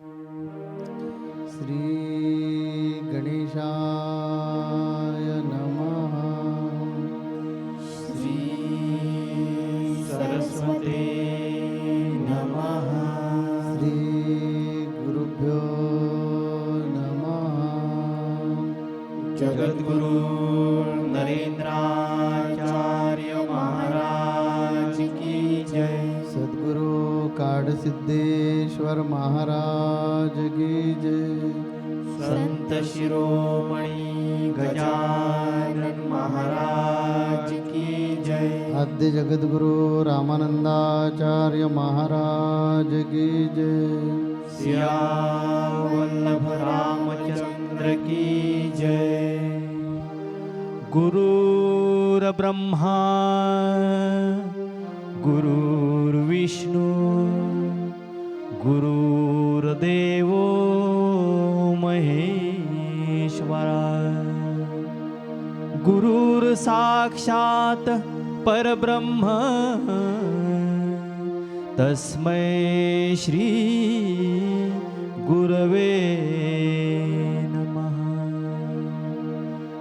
श्री गणेशाय नमः। श्री सरस्वते नमः। श्री गुरुभ्यो नमः। जगद्गुरु नरेंद्राचार्य महाराज की जय। सद्गुरु काडसिद्धेश्वर महाराज की जय। संत शिरोमणि गजानन महाराज की जय। आद्य जगद्गुरु रामानंदाचार्य महाराज की जय। सियावल्लभ रामचंद्र की जय। गुरुर्ब्रह्मा गुरुर्विष्णु गुरुर्देवो महेश्वरा। गुरुर्साक्षात् परब्रह्म तस्मै श्री गुरवे नमः।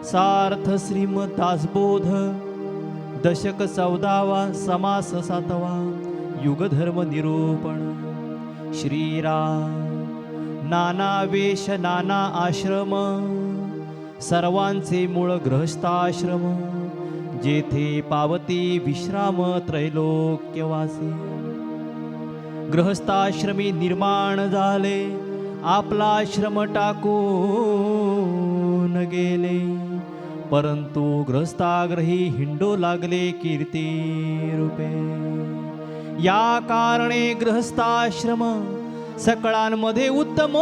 सार्थ श्रीमद दासबोध दशक 14वा समास 7वा युगधर्म निरूपण। श्रीराम नाना वेश नाना आश्रम सर्वांचे मूळ गृहस्थाश्रम। जेथे पावती विश्राम त्रैलोक्यवासी। गृहस्थाश्रमी निर्माण झाले आपला आश्रम टाकून गेले। परंतु गृहस्थाग्रही हिंडो लागले कीर्ती रूपे। या कारणे गृहस्थाश्रम सकळांमध्ये उत्तमोत्तम।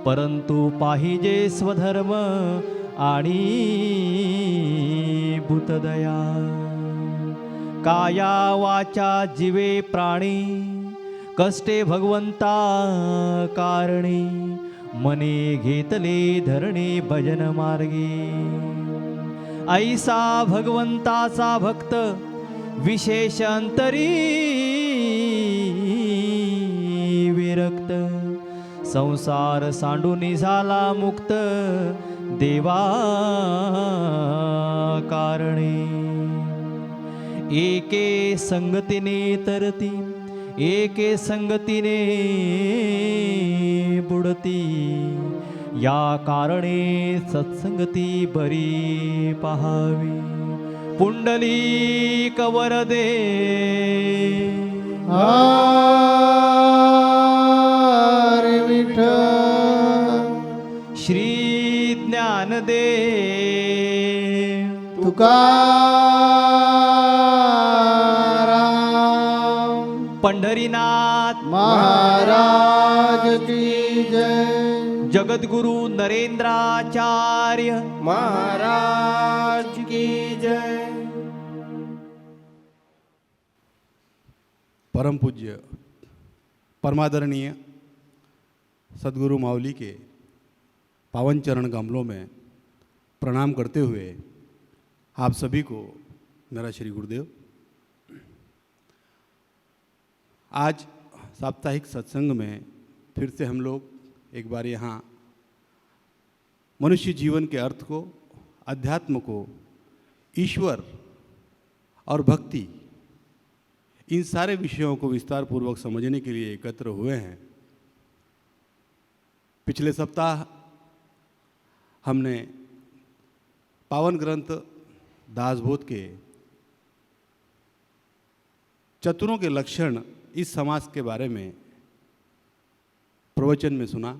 परंतु पाहिजे स्वधर्म आणि भूतदया। काया वाचा जीवे प्राणी कष्टे भगवंता कारणी। मने घेतले धरणे भजन मार्गी। ऐसा भगवंताचा भक्त विशेष अंतरी विरक्त। संसार सांडून झाला मुक्त देवा कारणे। एके संगतीने तरती एके संगतीने बुडती। या कारणे सत्संगती बरी पहावी। पुंडलिक वरदे हरे विठ्ठल। श्री ज्ञानदेव तुकाराम पंढरीनाथ महाराज की जय। जगद्गुरु नरेंद्राचार्य महाराज की जय। परम पूज्य परमादरणीय सद्गुरु माऊली के पावन चरण कमलों में प्रणाम करते हुए आप सभी को मेरा श्री गुरुदेव। आज साप्ताहिक सत्संग में फिर से हम लोग एक बार यहाँ मनुष्य जीवन के अर्थ को, अध्यात्म को, ईश्वर और भक्ति, इन सारे विषयों को विस्तार पूर्वक समझने के लिए एकत्र हुए हैं। पिछले सप्ताह हमने पावन ग्रंथ दासबोध के चतुरों के लक्षण इस समास के बारे में प्रवचन में सुना।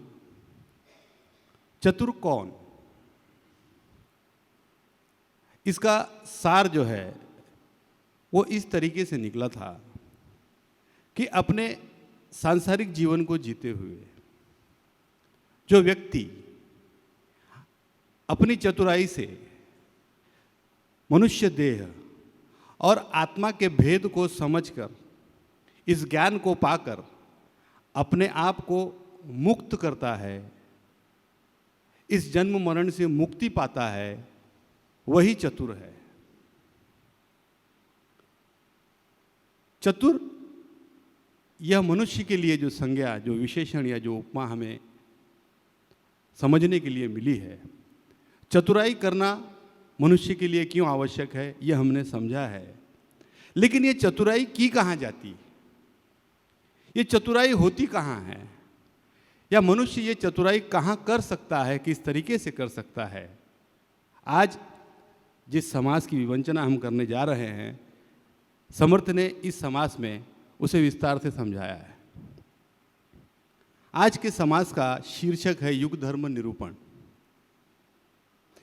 चतुर कौन, इसका सार जो है वो इस तरीके से निकला था कि अपने सांसारिक जीवन को जीते हुए जो व्यक्ति अपनी चतुराई से मनुष्य देह और आत्मा के भेद को समझकर, इस ज्ञान को पाकर अपने आप को मुक्त करता है, इस जन्म मरण से मुक्ति पाता है, वही चतुर है। चतुर यह मनुष्य के लिए जो संज्ञा, जो विशेषण या जो उपमा हमें समझने के लिए मिली है, चतुराई करना मनुष्य के लिए क्यों आवश्यक है, यह हमने समझा है। लेकिन ये चतुराई की कहाँ जाती, ये चतुराई होती कहाँ है, या मनुष्य ये चतुराई कहाँ कर सकता है, किस तरीके से कर सकता है। आज जिस समाज की विवंचना हम करने जा रहे हैं, समर्थ ने इस समाज में उसे विस्तार से समझाया है। आज के समाज का शीर्षक है युग धर्म निरूपण।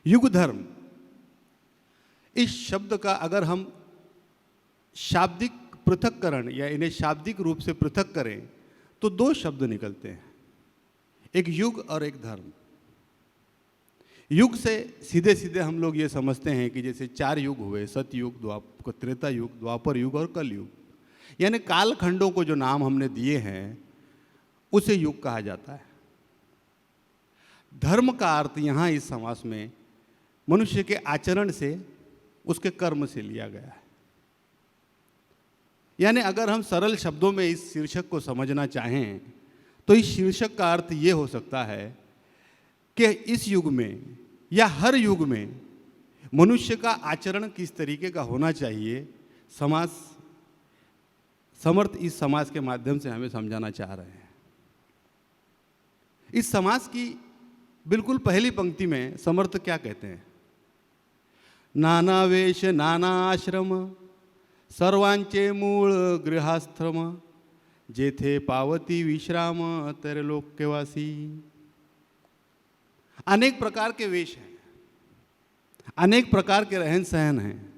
युग धर्म, इस शब्द का अगर हम शाब्दिक पृथक्करण या इन्हें शाब्दिक रूप से पृथक करें तो दो शब्द निकलते हैं, एक युग और एक धर्म। युग से सीधे सीधे हम लोग ये समझते हैं कि जैसे 4 युग हुए, सतयुग, त्रेता युग, द्वापर युग और कल युग, यानी कालखंडों को जो नाम हमने दिए हैं उसे युग कहा जाता है। धर्म का अर्थ यहाँ इस समास में मनुष्य के आचरण से, उसके कर्म से लिया गया है। यानी अगर हम सरल शब्दों में इस शीर्षक को समझना चाहें तो इस शीर्षक का अर्थ ये हो सकता है कि इस युग में या हर युग में मनुष्य का आचरण किस तरीके का होना चाहिए, समर्थ इस समाज के माध्यम से हमें समझाना चाह रहे हैं। इस समाज की बिल्कुल पहली पंक्ति में समर्थ क्या कहते हैं, नाना वेश नाना आश्रम सर्वांचे मूळ गृहाश्रम जेथे पावती विश्राम त्रैलोक्यवासी। अनेक प्रकार के वेश हैं, अनेक प्रकार के रहन सहन हैं,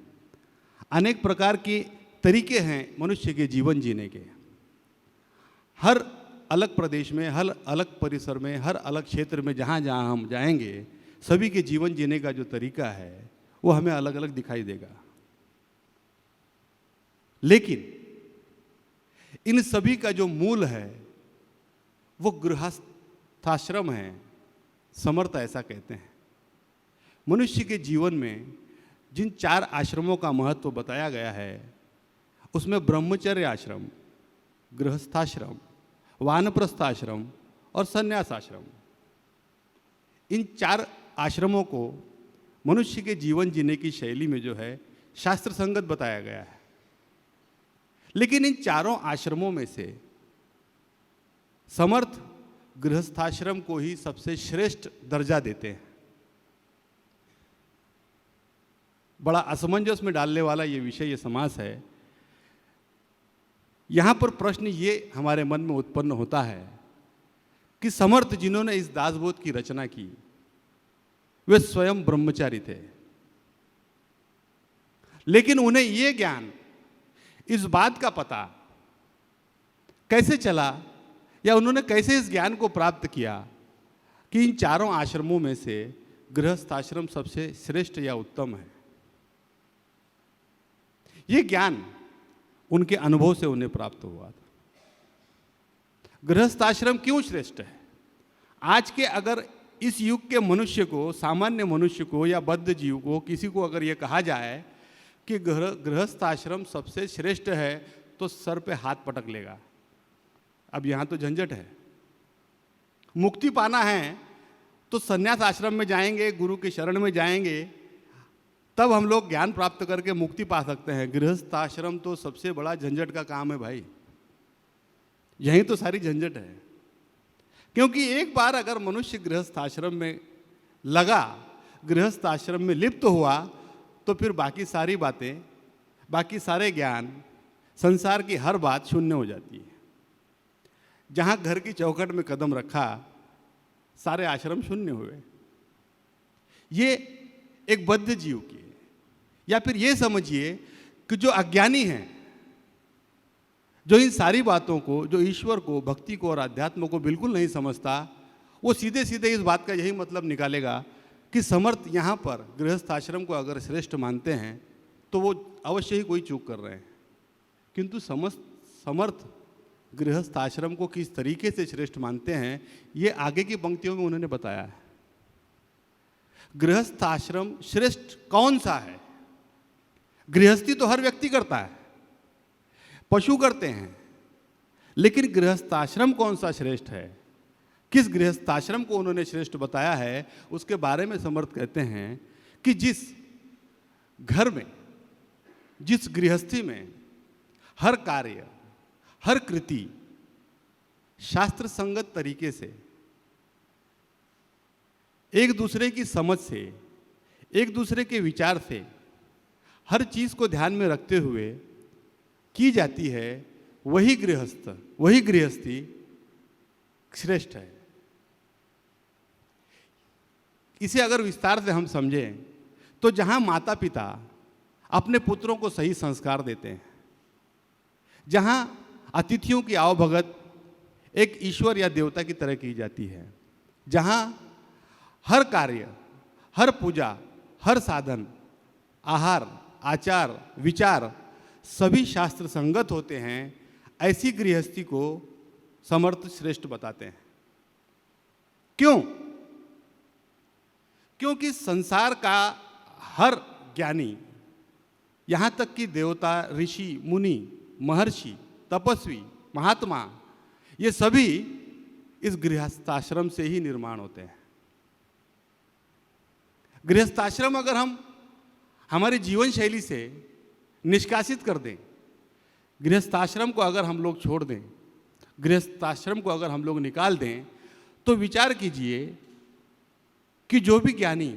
अनेक प्रकार के तरीके हैं मनुष्य के जीवन जीने के। हर अलग प्रदेश में, हर अलग परिसर में, हर अलग क्षेत्र में जहाँ जहाँ हम जाएंगे, सभी के जीवन जीने का जो तरीका है वो हमें अलग अलग दिखाई देगा। लेकिन इन सभी का जो मूल है वो गृहस्थाश्रम है। समर्थ ऐसा कहते हैं। मनुष्य के जीवन में जिन 4 आश्रमों का महत्व बताया गया है उसमें ब्रह्मचर्य आश्रम, गृहस्थाश्रम, वानप्रस्थाश्रम और संन्यास आश्रम, इन 4 आश्रमों को मनुष्य के जीवन जीने की शैली में जो है शास्त्र संगत बताया गया है। लेकिन इन 4 आश्रमों में से समर्थ गृहस्थाश्रम को ही सबसे श्रेष्ठ दर्जा देते हैं। बड़ा असमंजस में डालने वाला ये विषय, ये समास है। यहां पर प्रश्न ये हमारे मन में उत्पन्न होता है कि समर्थ जिन्होंने इस दासबोध की रचना की वे स्वयं ब्रह्मचारी थे, लेकिन उन्हें ये ज्ञान, इस बात का पता कैसे चला या उन्होंने कैसे इस ज्ञान को प्राप्त किया कि इन 4 आश्रमों में से गृहस्थाश्रम सबसे श्रेष्ठ या उत्तम है। ये ज्ञान उनके अनुभव से उन्हें प्राप्त हुआ था। गृहस्थाश्रम क्यों श्रेष्ठ है? आज के अगर इस युग के मनुष्य को, सामान्य मनुष्य को या बद्ध जीव को, किसी को अगर ये कहा जाए कि गृहस्थाश्रम सबसे श्रेष्ठ है तो सर पे हाथ पटक लेगा। अब यहाँ तो झंझट है। मुक्ति पाना है तो संन्यास आश्रम में जाएंगे, गुरु के शरण में जाएंगे, तब हम लोग ज्ञान प्राप्त करके मुक्ति पा सकते हैं। गृहस्थाश्रम तो सबसे बड़ा झंझट का काम है भाई, यही तो सारी झंझट है। क्योंकि एक बार अगर मनुष्य गृहस्थाश्रम में लगा, गृहस्थाश्रम में लिप्त हुआ, तो फिर बाकी सारी बातें, बाकी सारे ज्ञान, संसार की हर बात शून्य हो जाती है। जहाँ घर की चौखट में कदम रखा, सारे आश्रम शून्य हुए। ये एक बद्ध जीव की, या फिर ये समझिए कि जो अज्ञानी है, जो इन सारी बातों को, जो ईश्वर को, भक्ति को और अध्यात्म को बिल्कुल नहीं समझता, वो सीधे सीधे इस बात का यही मतलब निकालेगा कि समर्थ यहाँ पर गृहस्थाश्रम को अगर श्रेष्ठ मानते हैं तो वो अवश्य ही कोई चूक कर रहे हैं। किंतु समर्थ गृहस्थाश्रम को किस तरीके से श्रेष्ठ मानते हैं, ये आगे की पंक्तियों में उन्होंने बताया है। गृहस्थाश्रम श्रेष्ठ कौन सा है? गृहस्थी तो हर व्यक्ति करता है, पशु करते हैं, लेकिन गृहस्थाश्रम कौन सा श्रेष्ठ है, किस गृहस्थाश्रम को उन्होंने श्रेष्ठ बताया है, उसके बारे में समर्थ कहते हैं कि जिस घर में, जिस गृहस्थी में हर कार्य, हर कृति शास्त्र संगत तरीके से, एक दूसरे की समझ से, एक दूसरे के विचार से, हर चीज को ध्यान में रखते हुए की जाती है, वही गृहस्थ, वही गृहस्थी श्रेष्ठ है। इसे अगर विस्तार से हम समझें तो जहां माता पिता अपने पुत्रों को सही संस्कार देते हैं, जहां अतिथियों की आवभगत एक ईश्वर या देवता की तरह की जाती है, जहां हर कार्य, हर पूजा, हर साधन, आहार, आचार, विचार सभी शास्त्र संगत होते हैं, ऐसी गृहस्थी को समर्थ श्रेष्ठ बताते हैं। क्यों? क्योंकि संसार का हर ज्ञानी, यहाँ तक कि देवता, ऋषि, मुनि, महर्षि, तपस्वी, महात्मा, ये सभी इस गृहस्थाश्रम से ही निर्माण होते हैं। गृहस्थाश्रम अगर हम हमारी जीवन शैली से निष्कासित कर दें, गृहस्थाश्रम को अगर हम लोग छोड़ दें, गृहस्थाश्रम को अगर हम लोग निकाल दें, तो विचार कीजिए कि जो भी ज्ञानी,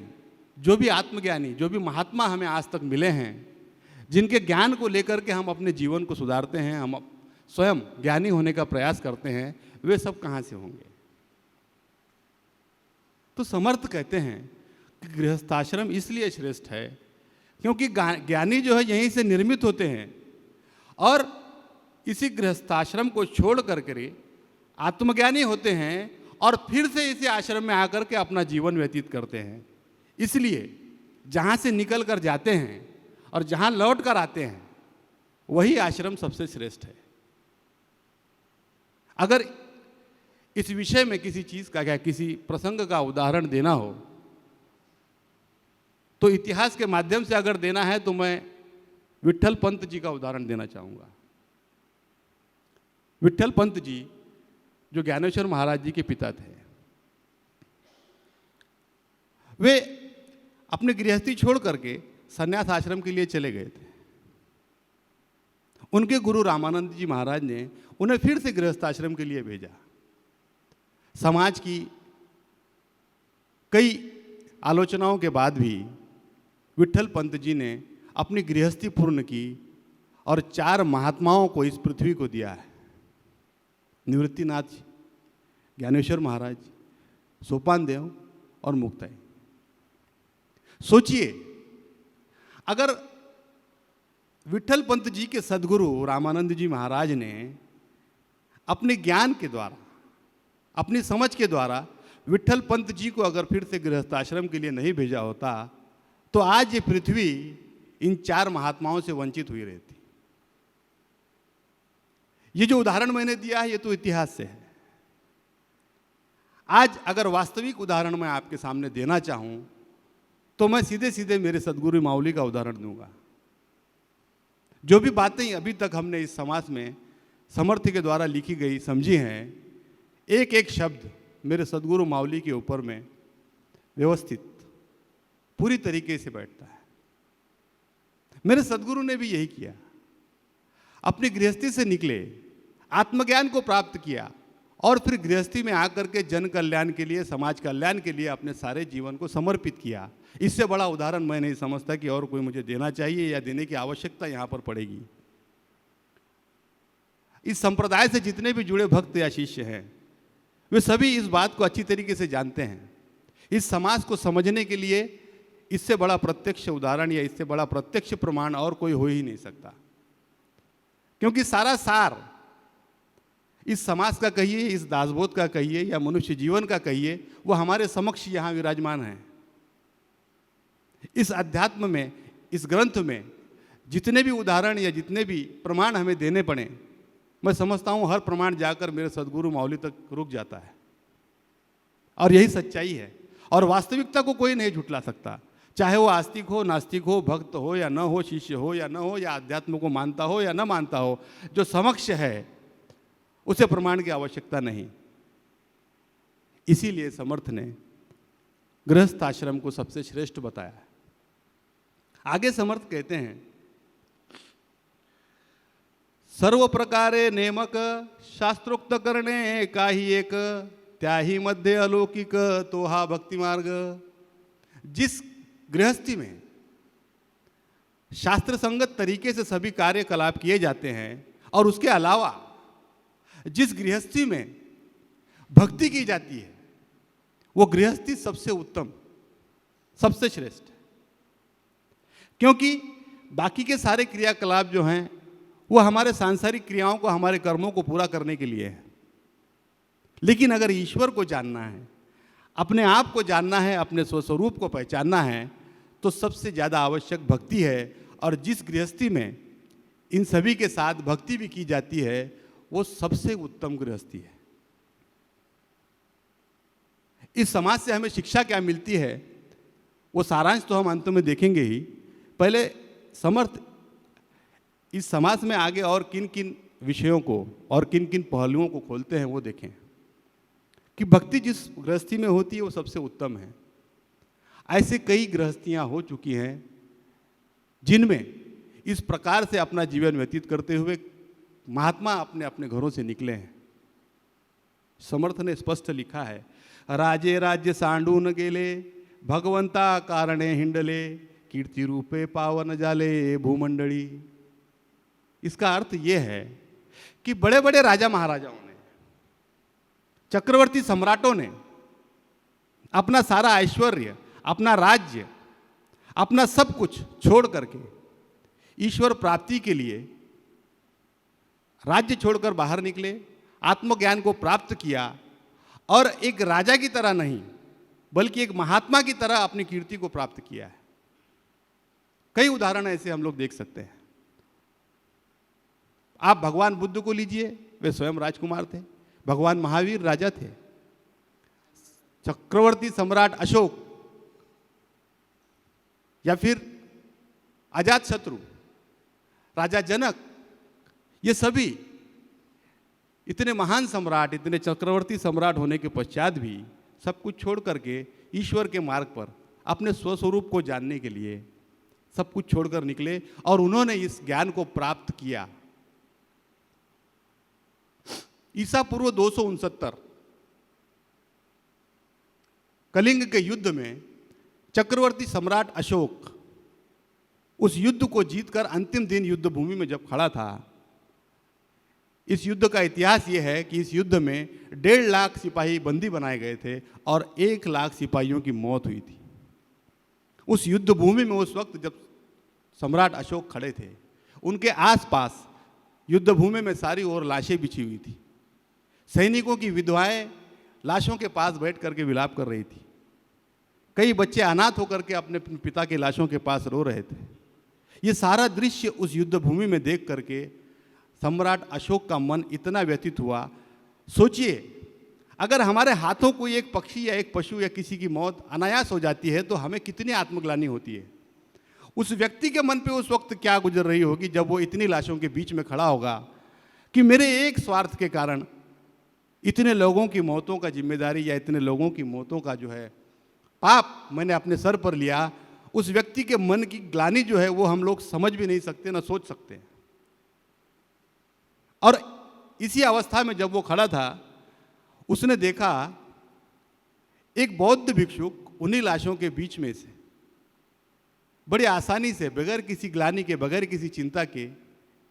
जो भी आत्मज्ञानी, जो भी महात्मा हमें आज तक मिले हैं, जिनके ज्ञान को लेकर के हम अपने जीवन को सुधारते हैं, हम स्वयं ज्ञानी होने का प्रयास करते हैं, वे सब कहाँ से होंगे? तो समर्थ कहते हैं कि गृहस्थाश्रम इसलिए श्रेष्ठ है क्योंकि ज्ञानी जो है यहीं से निर्मित होते हैं और इसी गृहस्थाश्रम को छोड़ करके आत्मज्ञानी होते हैं और फिर से इसी आश्रम में आकर के अपना जीवन व्यतीत करते हैं। इसलिए जहाँ से निकल कर जाते हैं और जहाँ लौट कर आते हैं, वही आश्रम सबसे श्रेष्ठ है। अगर इस विषय में किसी चीज का, क्या किसी प्रसंग का उदाहरण देना हो तो इतिहास के माध्यम से अगर देना है तो मैं विट्ठल पंत जी का उदाहरण देना चाहूंगा। विट्ठल पंत जी जो ज्ञानेश्वर महाराज जी के पिता थे, वे अपनी गृहस्थी छोड़ करके संन्यास आश्रम के लिए चले गए थे। उनके गुरु रामानंद जी महाराज ने उन्हें फिर से गृहस्थ आश्रम के लिए भेजा। समाज की कई आलोचनाओं के बाद भी विट्ठल पंत जी ने अपनी गृहस्थी पूर्ण की और 4 महात्माओं को इस पृथ्वी को दिया है। निवृत्तिनाथ जी, ज्ञानेश्वर महाराज, सोपान देव और मुक्ताई। सोचिए, अगर विट्ठल पंत जी के सदगुरु रामानंद जी महाराज ने अपने ज्ञान के द्वारा, अपनी समझ के द्वारा विट्ठल पंत जी को अगर फिर से गृहस्थाश्रम के लिए नहीं भेजा होता तो आज ये पृथ्वी इन 4 महात्माओं से वंचित हुई रहती। ये जो उदाहरण मैंने दिया है ये तो इतिहास से है। आज अगर वास्तविक उदाहरण मैं आपके सामने देना चाहूं तो मैं सीधे सीधे मेरे सदगुरु माउली का उदाहरण दूंगा। जो भी बातें अभी तक हमने इस समाज में समर्थ के द्वारा लिखी गई, समझी हैं, एक एक शब्द मेरे सदगुरु माउली के ऊपर में व्यवस्थित पूरी तरीके से बैठता है। मेरे सदगुरु ने भी यही किया। अपनी गृहस्थी से निकले, आत्मज्ञान को प्राप्त किया और फिर गृहस्थी में आकर के जन कल्याण के लिए, समाज कल्याण के लिए अपने सारे जीवन को समर्पित किया। इससे बड़ा उदाहरण मैं नहीं समझता कि और कोई मुझे देना चाहिए या देने की आवश्यकता यहाँ पर पड़ेगी। इस संप्रदाय से जितने भी जुड़े भक्त या शिष्य हैं वे सभी इस बात को अच्छी तरीके से जानते हैं। इस समाज को समझने के लिए इससे बड़ा प्रत्यक्ष उदाहरण या इससे बड़ा प्रत्यक्ष प्रमाण और कोई हो ही नहीं सकता, क्योंकि सारा सार इस समाज का कहिए, इस दासबोध का कहिए या मनुष्य जीवन का कहिए, वो हमारे समक्ष यहाँ विराजमान है। इस अध्यात्म में, इस ग्रंथ में जितने भी उदाहरण या जितने भी प्रमाण हमें देने पड़े, मैं समझता हूँ हर प्रमाण जाकर मेरे सदगुरु माउली तक रुक जाता है। और यही सच्चाई है और वास्तविकता को कोई नहीं झुठला सकता। चाहे वो आस्तिक हो, नास्तिक हो, भक्त हो या न हो, शिष्य हो या न हो, या अध्यात्म को मानता हो या न मानता हो, जो समक्ष है उसे प्रमाण की आवश्यकता नहीं। इसीलिए समर्थ ने गृहस्थ आश्रम को सबसे श्रेष्ठ बताया है। आगे समर्थ कहते हैं, सर्व प्रकारे नेमक शास्त्रोक्त करणे काही एक, त्याही मध्ये अलौकिक तो हा भक्ति मार्ग। जिस गृहस्थी में शास्त्र संगत तरीके से सभी कार्यकलाप किए जाते हैं और उसके अलावा जिस गृहस्थी में भक्ति की जाती है, वो गृहस्थी सबसे उत्तम, सबसे श्रेष्ठ है। क्योंकि बाकी के सारे क्रियाकलाप जो हैं वो हमारे सांसारिक क्रियाओं को, हमारे कर्मों को पूरा करने के लिए है। लेकिन अगर ईश्वर को जानना है, अपने आप को जानना है, अपने स्वस्वरूप को पहचानना है, तो सबसे ज़्यादा आवश्यक भक्ति है। और जिस गृहस्थी में इन सभी के साथ भक्ति भी की जाती है, वो सबसे उत्तम गृहस्थी है। इस समाज से हमें शिक्षा क्या मिलती है, वो सारांश तो हम अंत में देखेंगे ही। पहले समर्थ इस समाज में आगे और किन किन विषयों को और किन किन पहलुओं को खोलते हैं वो देखें कि भक्ति जिस गृहस्थी में होती है वो सबसे उत्तम है। ऐसे कई गृहस्थियां हो चुकी हैं जिनमें इस प्रकार से अपना जीवन व्यतीत करते हुए महात्मा अपने अपने घरों से निकले हैं। समर्थ ने स्पष्ट लिखा है, राजे राज्य सांडून गेले, भगवंता कारणे हिंडले, कीर्ति रूपे पावन जाले भूमंडळी। इसका अर्थ यह है कि बड़े बड़े राजा महाराजाओं ने, चक्रवर्ती सम्राटों ने अपना सारा ऐश्वर्य, अपना राज्य, अपना सब कुछ छोड़ करके ईश्वर प्राप्ति के लिए राज्य छोड़कर बाहर निकले, आत्मज्ञान को प्राप्त किया और एक राजा की तरह नहीं बल्कि एक महात्मा की तरह अपनी कीर्ति को प्राप्त किया है। कई उदाहरण ऐसे हम लोग देख सकते हैं। आप भगवान बुद्ध को लीजिए, वे स्वयं राजकुमार थे। भगवान महावीर राजा थे। चक्रवर्ती सम्राट अशोक या फिर अजात शत्रु, राजा जनक, ये सभी इतने महान सम्राट, इतने चक्रवर्ती सम्राट होने के पश्चात भी सब कुछ छोड़ करके ईश्वर के मार्ग पर अपने स्वस्वरूप को जानने के लिए सब कुछ छोड़कर निकले और उन्होंने इस ज्ञान को प्राप्त किया। ईसा पूर्व 269 कलिंग के युद्ध में चक्रवर्ती सम्राट अशोक उस युद्ध को जीतकर अंतिम दिन युद्ध भूमि में जब खड़ा था, इस युद्ध का इतिहास यह है कि इस युद्ध में 1.5 लाख सिपाही बंदी बनाए गए थे और 1 लाख सिपाहियों की मौत हुई थी। उस युद्ध भूमि में उस वक्त जब सम्राट अशोक खड़े थे, उनके आसपास युद्ध भूमि में सारी ओर लाशें बिछी हुई थी। सैनिकों की विधवाएं लाशों के पास बैठ करके विलाप कर रही थी। कई बच्चे अनाथ होकर के अपने पिता की लाशों के पास रो रहे थे। ये सारा दृश्य उस युद्ध भूमि में देख करके सम्राट अशोक का मन इतना व्यथित हुआ। सोचिए, अगर हमारे हाथों कोई एक पक्षी या एक पशु या किसी की मौत अनायास हो जाती है तो हमें कितनी आत्मग्लानि होती है। उस व्यक्ति के मन पे उस वक्त क्या गुजर रही होगी जब वो इतनी लाशों के बीच में खड़ा होगा कि मेरे एक स्वार्थ के कारण इतने लोगों की मौतों का जिम्मेदारी या इतने लोगों की मौतों का जो है पाप मैंने अपने सर पर लिया। उस व्यक्ति के मन की ग्लानि जो है वो हम लोग समझ भी नहीं सकते, ना सोच सकते। और इसी अवस्था में जब वो खड़ा था, उसने देखा एक बौद्ध भिक्षुक उन्हीं लाशों के बीच में से बड़ी आसानी से, बगैर किसी ग्लानि के, बगैर किसी चिंता के,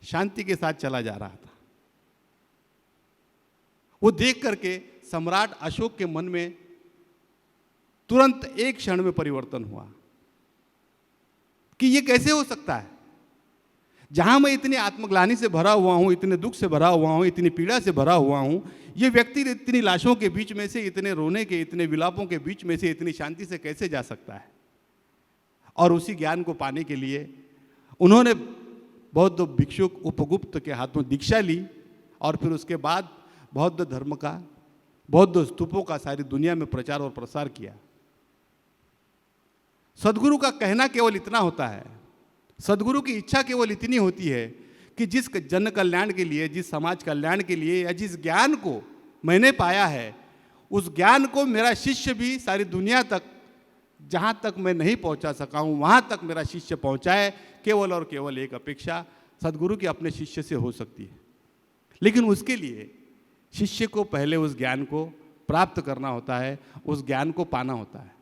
शांति के साथ चला जा रहा था। वो देख करके सम्राट अशोक के मन में तुरंत एक क्षण में परिवर्तन हुआ कि ये कैसे हो सकता है। जहां मैं इतनी आत्मग्लानि से भरा हुआ हूं, इतने दुख से भरा हुआ हूं, इतनी पीड़ा से भरा हुआ हूं, ये व्यक्ति इतनी लाशों के बीच में से, इतने रोने के, इतने विलापों के बीच में से इतनी शांति से कैसे जा सकता है। और उसी ज्ञान को पाने के लिए उन्होंने बौद्ध भिक्षुक उपगुप्त के हाथों दीक्षा ली और फिर उसके बाद बौद्ध धर्म का, बौद्ध स्तूपों का सारी दुनिया में प्रचार और प्रसार किया। सदगुरु का कहना केवल इतना होता है, सदगुरु की इच्छा केवल इतनी होती है कि जिस जन कल्याण के लिए, जिस समाज कल्याण के लिए या जिस ज्ञान को मैंने पाया है, उस ज्ञान को मेरा शिष्य भी सारी दुनिया तक, जहाँ तक मैं नहीं पहुँचा सका हूँ वहाँ तक मेरा शिष्य पहुँचाए। केवल और केवल एक अपेक्षा सदगुरु की अपने शिष्य से हो सकती है, लेकिन उसके लिए शिष्य को पहले उस ज्ञान को प्राप्त करना होता है, उस ज्ञान को पाना होता है।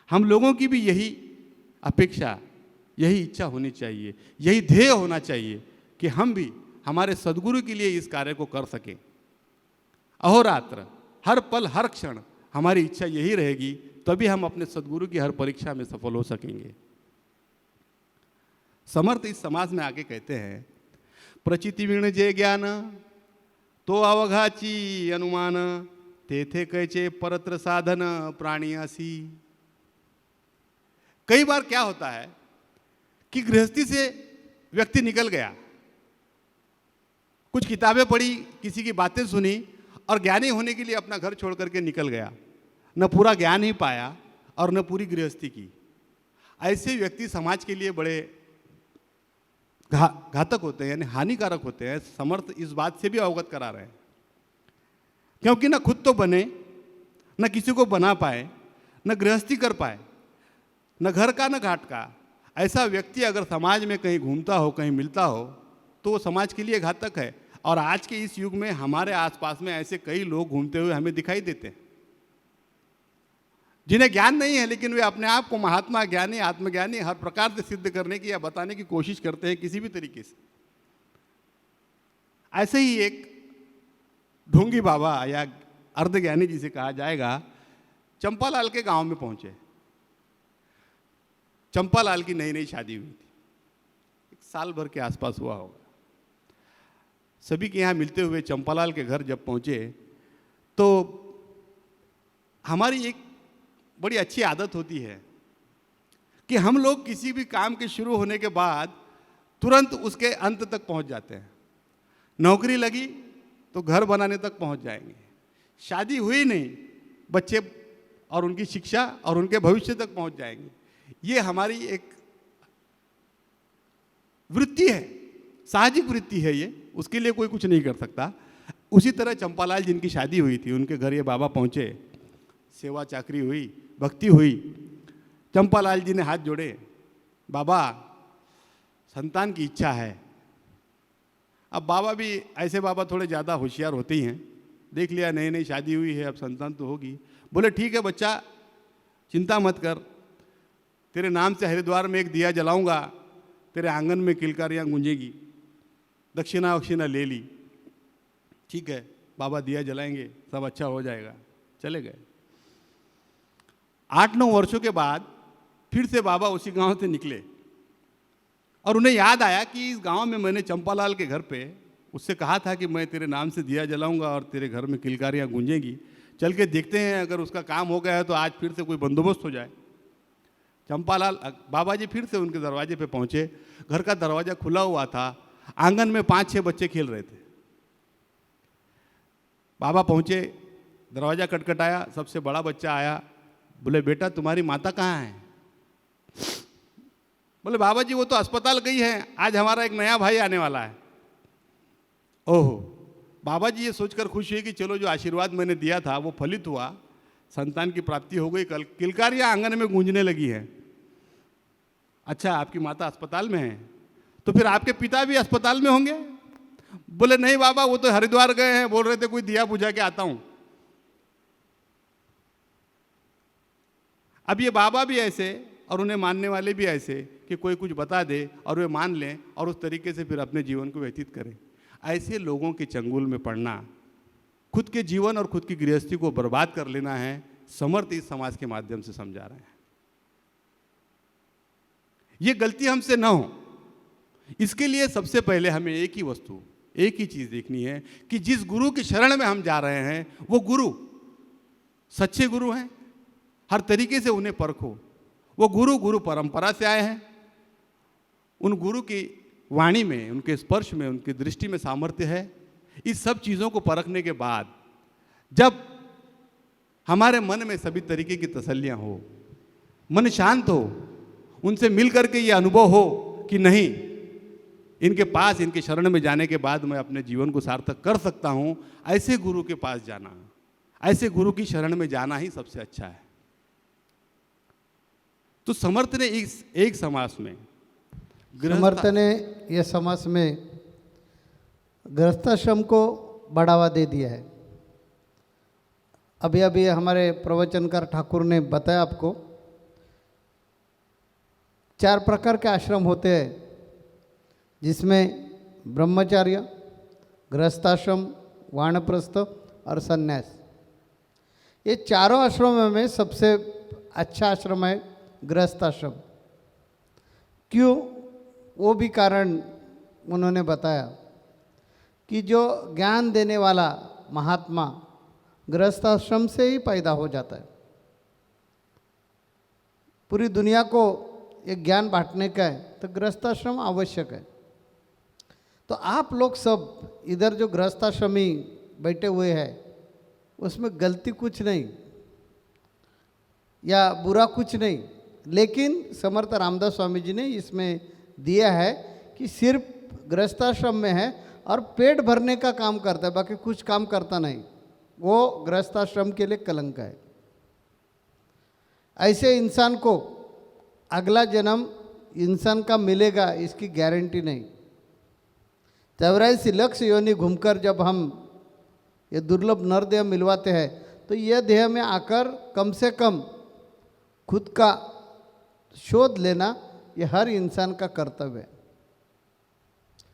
हम लोगों की भी यही अपेक्षा, यही इच्छा होनी चाहिए, यही ध्येय होना चाहिए कि हम भी हमारे सदगुरु के लिए इस कार्य को कर सकें। अहोरात्र, हर पल, हर क्षण हमारी इच्छा यही रहेगी, तभी हम अपने सदगुरु की हर परीक्षा में सफल हो सकेंगे। समर्थ इस समाज में आगे कहते हैं, प्रचिति विण जे ज्ञान तो अवघाची अनुमान, तेथे कैचे परत्र साधन प्राणी असी। कई बार क्या होता है कि गृहस्थी से व्यक्ति निकल गया, कुछ किताबें पढ़ी, किसी की बातें सुनी और ज्ञानी होने के लिए अपना घर छोड़ करके निकल गया, न पूरा ज्ञान ही पाया और न पूरी गृहस्थी की। ऐसे व्यक्ति समाज के लिए बड़े घातक होते हैं, यानी हानिकारक होते हैं। समर्थ इस बात से भी अवगत करा रहे हैं, क्योंकि न खुद तो बने, न किसी को बना पाए, न गृहस्थी कर पाए, न घर का न घाट का। ऐसा व्यक्ति अगर समाज में कहीं घूमता हो, कहीं मिलता हो, तो वो समाज के लिए घातक है। और आज के इस युग में हमारे आसपास में ऐसे कई लोग घूमते हुए हमें दिखाई देते हैं, जिन्हें ज्ञान नहीं है, लेकिन वे अपने आप को महात्मा, ज्ञानी, आत्मज्ञानी हर प्रकार से सिद्ध करने की या बताने की कोशिश करते हैं किसी भी तरीके से। ऐसे ही एक ढोंगी बाबा या अर्धज्ञानी जिसे कहा जाएगा, चंपालाल के गांव में पहुंचे। चंपालाल की नई नई शादी हुई थी, एक साल भर के आसपास हुआ होगा। सभी के यहाँ मिलते हुए चंपालाल के घर जब पहुंचे तो हमारी एक बड़ी अच्छी आदत होती है कि हम लोग किसी भी काम के शुरू होने के बाद तुरंत उसके अंत तक पहुंच जाते हैं। नौकरी लगी तो घर बनाने तक पहुंच जाएंगे, शादी हुई नहीं, बच्चे और उनकी शिक्षा और उनके भविष्य तक पहुंच जाएंगे। ये हमारी एक वृत्ति है, साहजिक वृत्ति है ये, उसके लिए कोई कुछ नहीं कर सकता। उसी तरह चंपालाल जिनकी शादी हुई थी, उनके घर ये बाबा पहुंचे, सेवा चाकरी हुई, भक्ति हुई। चंपालाल जी ने हाथ जोड़े, बाबा संतान की इच्छा है। अब बाबा भी, ऐसे बाबा थोड़े ज़्यादा होशियार होते ही हैं, देख लिया नई नई शादी हुई है, अब संतान तो होगी। बोले ठीक है बच्चा, चिंता मत कर, तेरे नाम से हरिद्वार में एक दिया जलाऊंगा, तेरे आंगन में किलकारियाँ गूंजेगी। दक्षिणा वक्षिणा ले ली, ठीक है बाबा दिया जलाएंगे, सब अच्छा हो जाएगा। चले गए। 8-9 वर्षों के बाद फिर से बाबा उसी गांव से निकले और उन्हें याद आया कि इस गांव में मैंने चंपालाल के घर पे उससे कहा था कि मैं तेरे नाम से दिया जलाऊंगा और तेरे घर में किलकारियाँ गूंजेगी। चल के देखते हैं, अगर उसका काम हो गया है तो आज फिर से कोई बंदोबस्त हो जाए। चंपालाल बाबा जी फिर से उनके दरवाजे पे पहुंचे। घर का दरवाज़ा खुला हुआ था, आंगन में 5-6 बच्चे खेल रहे थे। बाबा पहुंचे, दरवाज़ा खटखटाया, सबसे बड़ा बच्चा आया। बोले बेटा तुम्हारी माता कहाँ है? बोले बाबा जी वो तो अस्पताल गई है, आज हमारा एक नया भाई आने वाला है। ओहो, बाबा जी ये सोचकर खुश हुए कि चलो जो आशीर्वाद मैंने दिया था वो फलित हुआ, संतान की प्राप्ति हो गई। कल किलकारियाँ आंगन में गूंजने लगी हैं। अच्छा आपकी माता अस्पताल में है, तो फिर आपके पिता भी अस्पताल में होंगे? बोले नहीं बाबा, वो तो हरिद्वार गए हैं, बोल रहे थे कोई दिया बुझा के आता हूं। अब ये बाबा भी ऐसे और उन्हें मानने वाले भी ऐसे कि कोई कुछ बता दे और वे मान लें और उस तरीके से फिर अपने जीवन को व्यतीत करें। ऐसे लोगों के चंगुल में पड़ना, खुद के जीवन और खुद की गृहस्थी को बर्बाद कर लेना है, समर्थ इस समाज के माध्यम से समझा रहे हैं। ये गलती हमसे न हो, इसके लिए सबसे पहले हमें एक ही वस्तु, एक ही चीज़ देखनी है कि जिस गुरु की शरण में हम जा रहे हैं वो गुरु सच्चे गुरु हैं, हर तरीके से उन्हें परखो। वो गुरु परंपरा से आए हैं, उन गुरु की वाणी में, उनके स्पर्श में, उनकी दृष्टि में सामर्थ्य है। इस सब चीज़ों को परखने के बाद जब हमारे मन में सभी तरीके की तसल्लियाँ हो, मन शांत हो, उनसे मिल करके ये अनुभव हो कि नहीं, इनके पास, इनके शरण में जाने के बाद मैं अपने जीवन को सार्थक कर सकता हूं, ऐसे गुरु के पास जाना, ऐसे गुरु की शरण में जाना ही सबसे अच्छा है। तो समर्थ ने एक समास में समर्थ ने यह समास में गृहस्थाश्रम को बढ़ावा दे दिया है। अभी अभी हमारे प्रवचनकार ठाकुर ने बताया आपको 4 प्रकार के आश्रम होते हैं, जिसमें ब्रह्मचर्य, गृहस्थाश्रम, वानप्रस्थ और संन्यास। ये चारों आश्रमों में सबसे अच्छा आश्रम है गृहस्थाश्रम। क्यों? वो भी कारण उन्होंने बताया कि जो ज्ञान देने वाला महात्मा गृहस्थाश्रम से ही पैदा हो जाता है। पूरी दुनिया को एक ज्ञान बांटने का है तो गृहस्थाश्रम आवश्यक है। तो आप लोग सब इधर जो गृहस्थाश्रमी बैठे हुए हैं, उसमें गलती कुछ नहीं या बुरा कुछ नहीं, लेकिन समर्थ रामदास स्वामी जी ने इसमें दिया है कि सिर्फ गृहस्थाश्रम में है और पेट भरने का काम करता है, बाकी कुछ काम करता नहीं, वो गृहस्थाश्रम के लिए कलंक है। ऐसे इंसान को अगला जन्म इंसान का मिलेगा इसकी गारंटी नहीं। 84 लक्ष योनि घूमकर जब हम ये दुर्लभ नर देह मिलवाते हैं तो यह देह में आकर कम से कम खुद का शोध लेना ये हर इंसान का कर्तव्य है।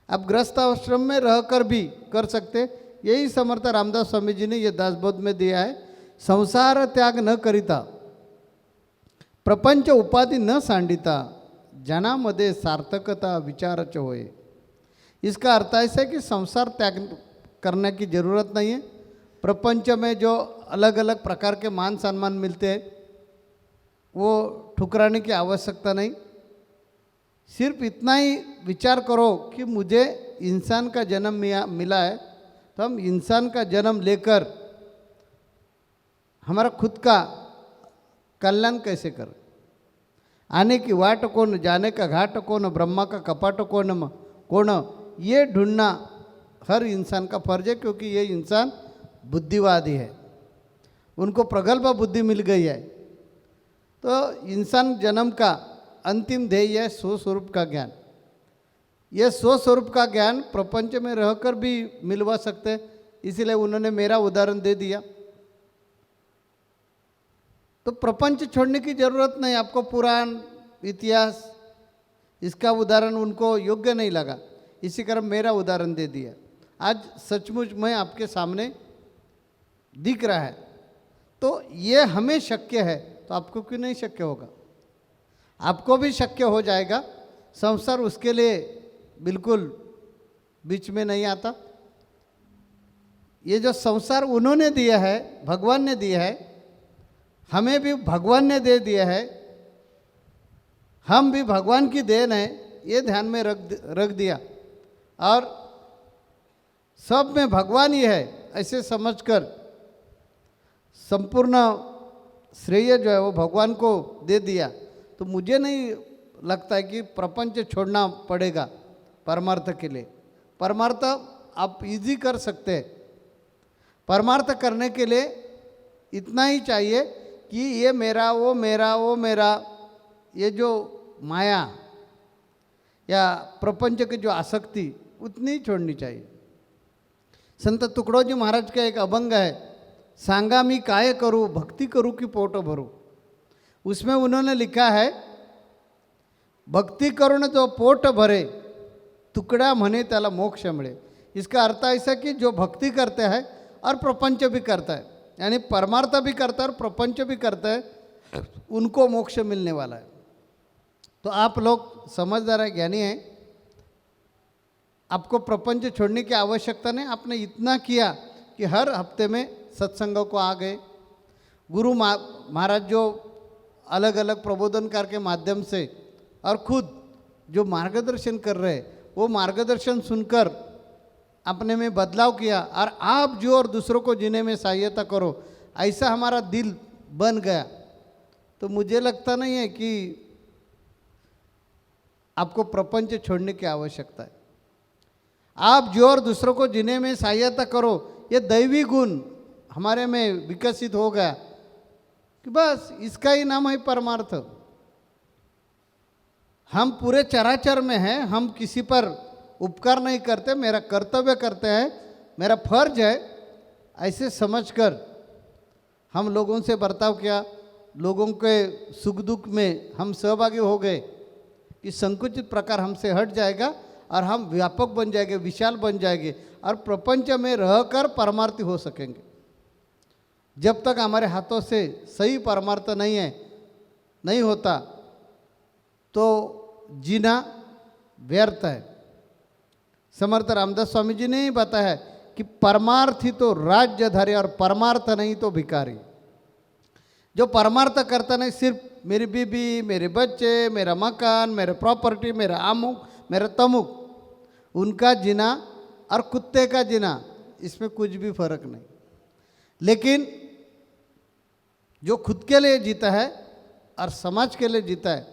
आप गृहस्थाश्रम में रहकर भी कर सकते, यही समर्थ रामदास स्वामी जी ने ये दासबोध में दिया है। संसार त्याग न करिता, प्रपंच उपाधि न सांडिता, जनामध्ये सार्थकता विचारच होय। इसका अर्थ ऐसा है कि संसार त्याग करने की ज़रूरत नहीं है। प्रपंच में जो अलग अलग प्रकार के मान सम्मान मिलते हैं वो ठुकराने की आवश्यकता नहीं। सिर्फ इतना ही विचार करो कि मुझे इंसान का जन्म मिला है, तो हम इंसान का जन्म लेकर हमारा खुद का कल्याण कैसे करें। आने की वाट कौन, जाने का घाट कौन, ब्रह्मा का कपाट कौन, ये ढूंढना हर इंसान का फर्ज है, क्योंकि ये इंसान बुद्धिवादी है, उनको प्रगल्भ बुद्धि मिल गई है। तो इंसान जन्म का अंतिम ध्येय है स्वस्वरूप का ज्ञान। यह स्वस्वरूप का ज्ञान प्रपंच में रहकर भी मिलवा सकते हैं, इसीलिए उन्होंने मेरा उदाहरण दे दिया। तो प्रपंच छोड़ने की ज़रूरत नहीं, आपको पुराण इतिहास इसका उदाहरण उनको योग्य नहीं लगा, इसी कारण मेरा उदाहरण दे दिया। आज सचमुच में आपके सामने दिख रहा है, तो ये हमें शक्य है, तो आपको क्यों नहीं शक्य होगा? आपको भी शक्य हो जाएगा। संसार उसके लिए बिल्कुल बीच में नहीं आता। ये जो संसार उन्होंने दिया है, भगवान ने दिया है, हमें भी भगवान ने दे दिया है, हम भी भगवान की देन है, ये ध्यान में रख दिया और सब में भगवान ही है ऐसे समझकर संपूर्ण श्रेय जो है वो भगवान को दे दिया। तो मुझे नहीं लगता है कि प्रपंच छोड़ना पड़ेगा परमार्थ के लिए। परमार्थ आप इजी कर सकते हैं। परमार्थ करने के लिए इतना ही चाहिए कि ये मेरा, वो मेरा, वो मेरा, ये जो माया या प्रपंच की जो आसक्ति उतनी ही छोड़नी चाहिए। संत तुकडोजी महाराज का एक अभंग है, सांगा मी काय करू, भक्ति करू की पोट भरू। उसमें उन्होंने लिखा है, भक्ति करून जो पोट भरे, तुकड़ा म्हणे त्याला मोक्ष मिळे। इसका अर्थ ऐसा कि जो भक्ति करते हैं और प्रपंच भी करता है, यानी परमार्थ भी करता है और प्रपंच भी करता है, उनको मोक्ष मिलने वाला है। तो आप लोग समझदार है, ज्ञानी हैं, आपको प्रपंच छोड़ने की आवश्यकता नहीं। आपने इतना किया कि हर हफ्ते में सत्संगों को आ गए। गुरु महाराज जो अलग अलग प्रबोधनकार के माध्यम से और खुद जो मार्गदर्शन कर रहे हैं, वो मार्गदर्शन सुनकर अपने में बदलाव किया और आप जो और दूसरों को जीने में सहायता करो, ऐसा हमारा दिल बन गया। तो मुझे लगता नहीं है कि आपको प्रपंच छोड़ने की आवश्यकता है। आप जो और दूसरों को जीने में सहायता करो, ये दैवी गुण हमारे में विकसित हो गया कि बस इसका ही नाम है परमार्थ। हम पूरे चराचर में हैं, हम किसी पर उपकार नहीं करते, मेरा कर्तव्य करते हैं, मेरा फर्ज है, ऐसे समझकर हम लोगों से बर्ताव किया, लोगों के सुख दुख में हम सहभागी हो गए कि संकुचित प्रकार हमसे हट जाएगा और हम व्यापक बन जाएंगे, विशाल बन जाएंगे और प्रपंच में रहकर परमार्थी हो सकेंगे। जब तक हमारे हाथों से सही परमार्थ नहीं होता तो जीना व्यर्थ है। समर्थ रामदास स्वामी जी ने ही बताया कि परमार्थी तो राज्यधारी और परमार्थ नहीं तो भिखारी। जो परमार्थ करता नहीं, सिर्फ मेरी बीबी, मेरे बच्चे, मेरा मकान, मेरे प्रॉपर्टी, मेरा अमुक, मेरा तमुक, उनका जीना और कुत्ते का जीना, इसमें कुछ भी फर्क नहीं। लेकिन जो खुद के लिए जीता है और समाज के लिए जीता है,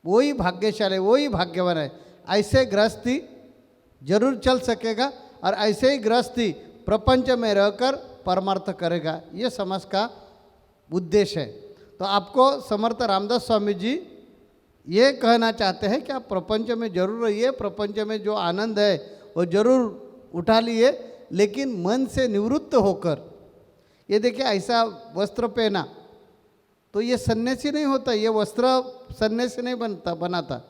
वही भाग्यशाली, वही भाग्यवान है। ऐसे गृहस्थी जरूर चल सकेगा और ऐसे ही गृहस्थी प्रपंच में रहकर परमार्थ करेगा। ये समाज का उद्देश्य है। तो आपको समर्थ रामदास स्वामी जी ये कहना चाहते हैं कि आप प्रपंच में जरूर रहिए, प्रपंच में जो आनंद है वो जरूर उठा लिए, लेकिन मन से निवृत्त होकर। ये देखिए, ऐसा वस्त्र पहना तो ये सन्यासी नहीं होता, ये वस्त्र सन्यासी नहीं बनाता।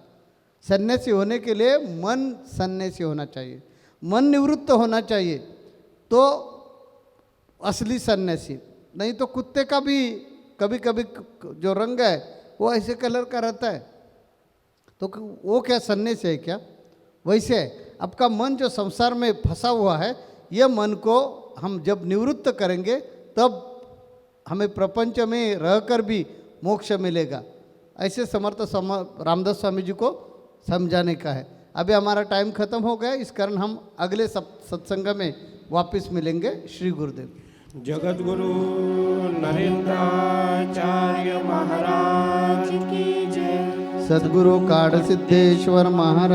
सन्यासी होने के लिए मन सन्यासी होना चाहिए, मन निवृत्त होना चाहिए, तो असली सन्यासी। नहीं तो कुत्ते का भी कभी कभी जो रंग है वो ऐसे कलर का रहता है, तो वो क्या सन्यासी है क्या? वैसे आपका मन जो संसार में फंसा हुआ है, ये मन को हम जब निवृत्त करेंगे तब हमें प्रपंच में रहकर भी मोक्ष मिलेगा। ऐसे समर्थ रामदास स्वामी जी को समझाने का है। अभी हमारा टाइम खत्म हो गया, इस कारण हम अगले सत्संग में वापस मिलेंगे। श्री गुरुदेव। जगत गुरु नरेंद्राचार्य महाराज की जय। सद्गुरु काड़ सिद्धेश्वर महाराज।